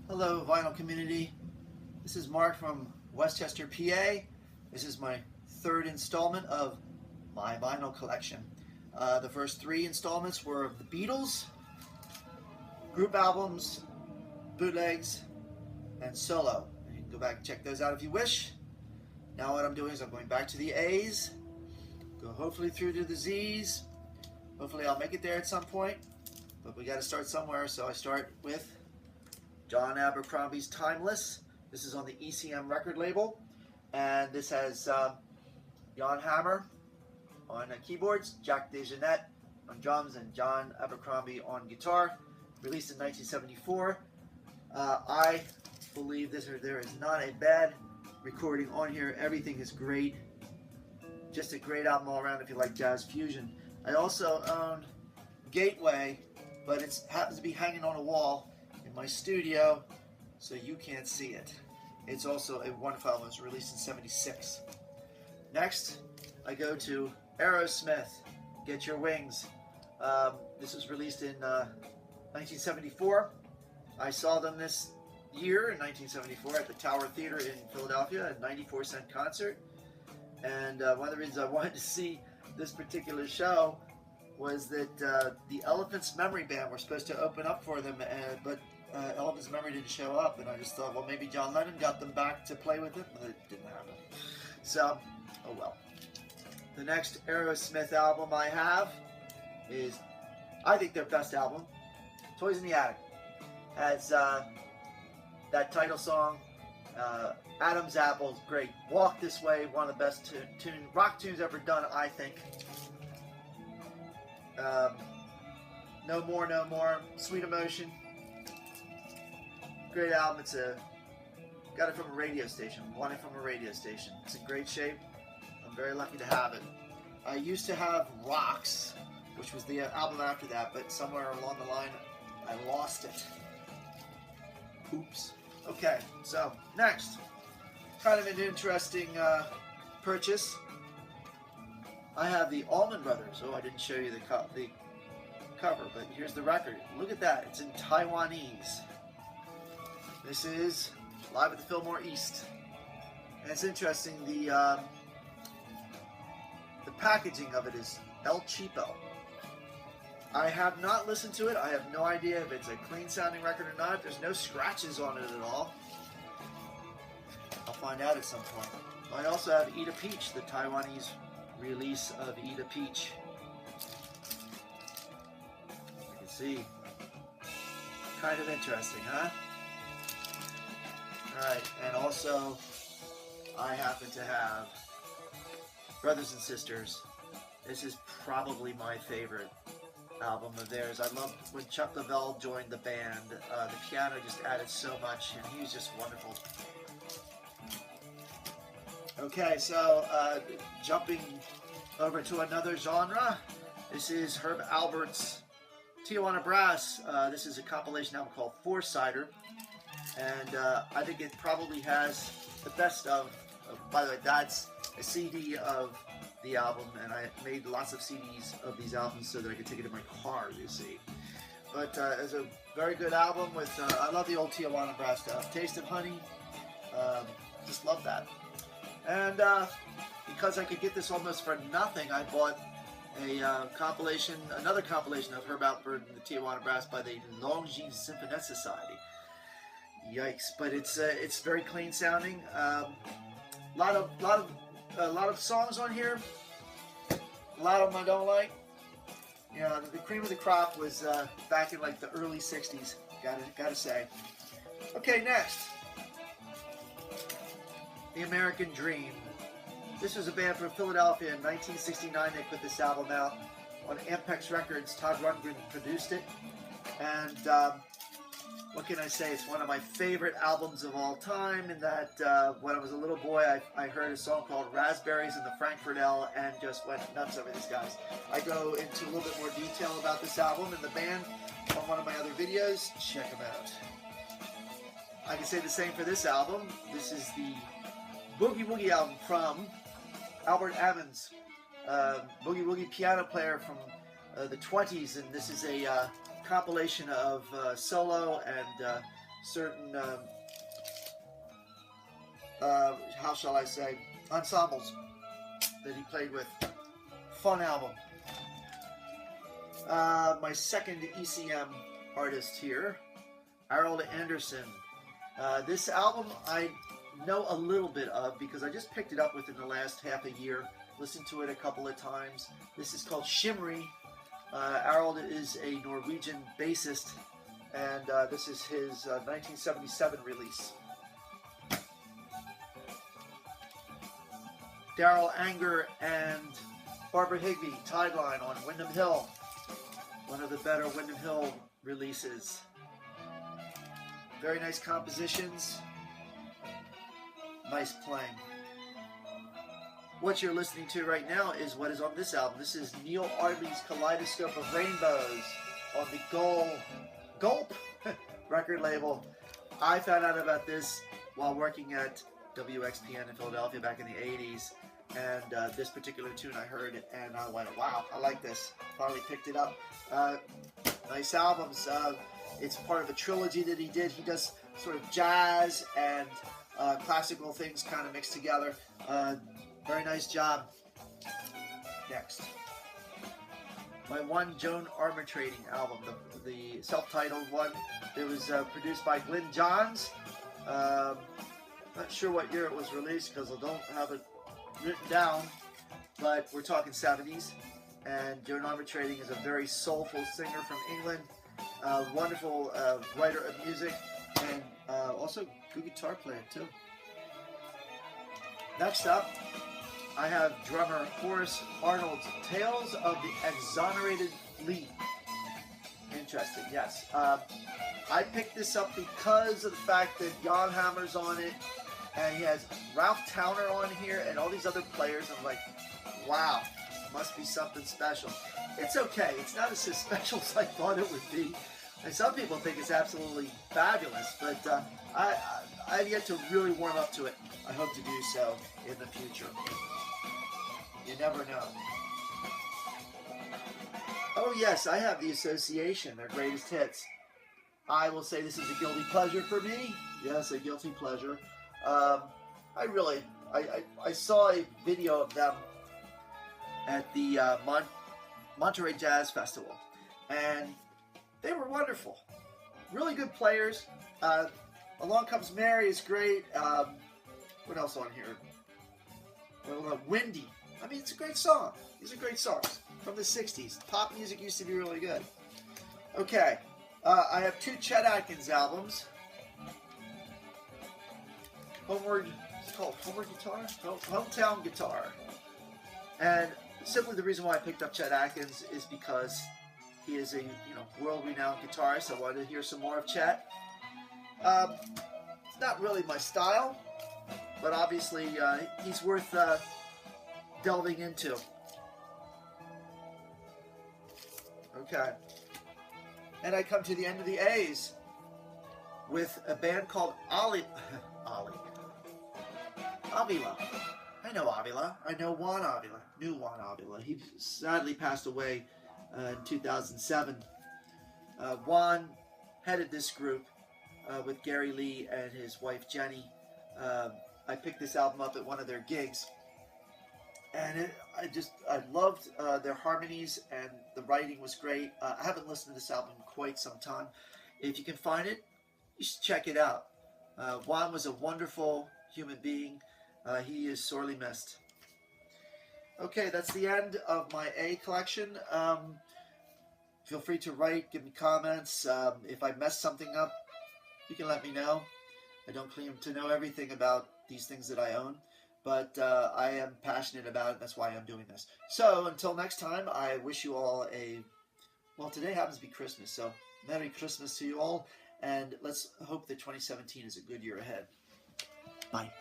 Hello, vinyl community. This is Mark from Westchester, PA. This is my third installment of my vinyl collection. The first three installments were of the Beatles, group albums, bootlegs, and solo. And you can go back and check those out if you wish. Now what I'm doing is I'm going back to the A's, go hopefully through to the Z's. Hopefully I'll make it there at some point, but we got to start somewhere, so I start with John Abercrombie's Timeless. This is on the ECM record label, and this has Jan Hammer on keyboards, Jack DeJohnette on drums, and John Abercrombie on guitar. Released in 1974. I believe there is not a bad recording on here. Everything is great. Just a great album all around if you like jazz fusion. I also own Gateway, but it happens to be hanging on a wall in my studio, so you can't see it. It's also a wonderful album. It was released in '76. Next, I go to Aerosmith, Get Your Wings. This was released in 1974. I saw them this year in 1974 at the Tower Theater in Philadelphia, a 94-cent concert. And one of the reasons I wanted to see this particular show was that the Elephant's Memory Band were supposed to open up for them, but Elephant's Memory didn't show up, and I just thought, well, maybe John Lennon got them back to play with it, but it didn't happen. So, oh well. The next Aerosmith album I have is, I think, their best album, Toys in the Attic. Has that title song, Adam's Apple, great. Walk This Way, one of the best rock tunes ever done, I think. No More, No More, Sweet Emotion. Great album. It's got it from a radio station. Won it from a radio station. It's in great shape. I'm very lucky to have it. I used to have Rocks, which was the album after that, but somewhere along the line I lost it. Oops. Okay, so next, kind of an interesting purchase. I have the Allman Brothers. Oh, I didn't show you the cover, but here's the record. Look at that. It's in Taiwanese. This is live at the Fillmore East. And it's interesting, the packaging of it is El Cheapo. I have not listened to it. I have no idea if it's a clean sounding record or not. There's no scratches on it at all. I'll find out at some point. I also have Eat a Peach, the Taiwanese release of Eat a Peach. You can see. Kind of interesting, huh? Alright, and also I happen to have Brothers and Sisters. This is probably my favorite album of theirs. I loved when Chuck Leavell joined the band. The piano just added so much, and he was just wonderful. Okay, so jumping over to another genre, this is Herb Alpert's Tijuana Brass. This is a compilation album called Four-Sider, and I think it probably has the best of, by the way, that's a CD of the album, and I made lots of CDs of these albums so that I could take it in my car, you see. But it's a very good album with, I love the old Tijuana Brass stuff. Taste of Honey, just love that. And because I could get this almost for nothing, I bought a compilation, another compilation of Herb Alpert and the Tijuana Brass by the Longines Symphonette Society. Yikes! But it's very clean sounding. A lot of songs on here. A lot of them I don't like. You know, the cream of the crop was back in like the early '60s. Gotta say. Okay, next. The American Dream. This was a band from Philadelphia in 1969. They put this album out on Ampex Records. Todd Rundgren produced it. And what can I say? It's one of my favorite albums of all time. In that when I was a little boy, I heard a song called Raspberries in the Frankfurt L and just went nuts over these guys. I go into a little bit more detail about this album and the band on one of my other videos. Check them out. I can say the same for this album. This is the Boogie Woogie album from Albert Ammons, Boogie Woogie piano player from the 20s, and this is a compilation of solo and certain, how shall I say, ensembles that he played with. Fun album. My second ECM artist here, Harold Anderson. This album I know a little bit of because I just picked it up within the last half a year. Listened to it a couple of times. This is called Shimmery. Harold is a Norwegian bassist, and this is his 1977 release. Daryl Anger and Barbara Higbee, Tideline on Windham Hill. One of the better Windham Hill releases. Very nice compositions. Nice playing. What you're listening to right now is what is on this album. This is Neil Ardley's Kaleidoscope of Rainbows on the Gulp record label. I found out about this while working at WXPN in Philadelphia back in the 80s. And this particular tune I heard it and I went, wow, I like this. Finally picked it up. Nice albums. It's part of a trilogy that he did. He does sort of jazz and classical things kind of mixed together. Very nice job. Next. My one Joan Armatrading album, the self-titled one. It was produced by Glyn Johns. Not sure what year it was released because I don't have it written down, but we're talking 70s. And Joan Armatrading is a very soulful singer from England. Wonderful writer of music, and also good guitar player too. Next up, I have drummer Horace Arnold's Tales of the Exonerated Fleet. Interesting, yes. I picked this up because of the fact that Jan Hammer's on it, and he has Ralph Towner on here, and all these other players. I'm like, wow, must be something special. It's okay. It's not as special as I thought it would be. And some people think it's absolutely fabulous, but I've yet to really warm up to it. I hope to do so in the future. You never know. Oh yes, I have The Association, their greatest hits. I will say this is a guilty pleasure for me. Yes, a guilty pleasure. I saw a video of them at the Monterey Jazz Festival, and they were wonderful. Really good players. Along Comes Mary is great. What else on here? Well, Windy. I mean, it's a great song. These are great songs from the 60s. Pop music used to be really good. Okay. I have two Chet Atkins albums. It's called Homeward Guitar? Hometown Guitar. And simply the reason why I picked up Chet Atkins is because he is a world-renowned guitarist. I wanted to hear some more of Chet. It's not really my style, but obviously he's worth delving into. Okay. And I come to the end of the A's with a band called Avila. I know Avila. I know Juan Avila. Knew Juan Avila. He sadly passed away in 2007. Juan headed this group with Gary Lee and his wife Jenny. I picked this album up at one of their gigs, and I loved their harmonies, and the writing was great. I haven't listened to this album in quite some time. If you can find it, you should check it out. Juan was a wonderful human being. He is sorely missed. Okay, that's the end of my A collection. Feel free to write, give me comments. If I mess something up, you can let me know. I don't claim to know everything about these things that I own, but I am passionate about it. That's why I'm doing this. So until next time, I wish you all well, today happens to be Christmas, so Merry Christmas to you all, and let's hope that 2017 is a good year ahead. Bye.